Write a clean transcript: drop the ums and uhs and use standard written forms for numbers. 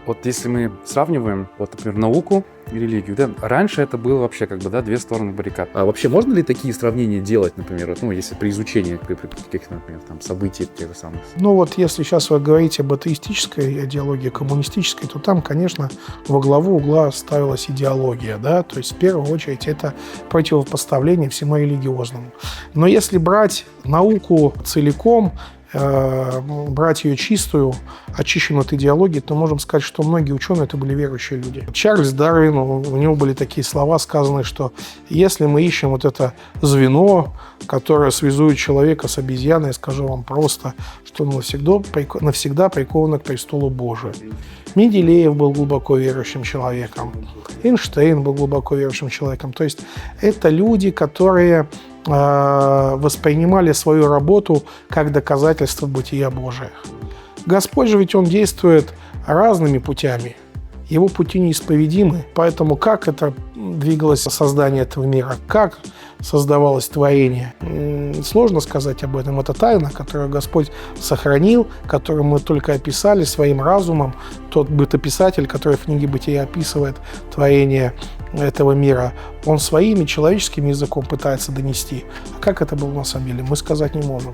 вот если мы сравниваем, вот, например, науку и религию, да, раньше это было вообще как бы, да, две стороны баррикад. А вообще можно ли такие сравнения делать, например, вот, ну, если при изучении каких-то, например, там, событий тех же самых? Ну вот если сейчас вы говорите об атеистической идеологии, коммунистической, то там, конечно, во главу угла ставилась идеология, да, то есть в первую очередь это противопоставление всему религиозному. Но если брать науку целиком, брать ее чистую, очищенную от идеологии, то можем сказать, что многие ученые это были верующие люди. Чарльз Дарвин, у него были такие слова сказаны, что если мы ищем вот это звено, которое связует человека с обезьяной, я скажу вам просто, что он навсегда прикован к престолу Божию. Менделеев был глубоко верующим человеком, Эйнштейн был глубоко верующим человеком. То есть это люди, которые воспринимали свою работу как доказательство бытия Божия. Господь же ведь Он действует разными путями. Его пути неисповедимы. Поэтому как это двигалось создание этого мира, как создавалось творение, сложно сказать об этом. Это тайна, которую Господь сохранил, которую мы только описали своим разумом. Тот бытописатель, который в книге «Бытия» описывает творение этого мира, он своим человеческим языком пытается донести. А как это было на самом деле, мы сказать не можем.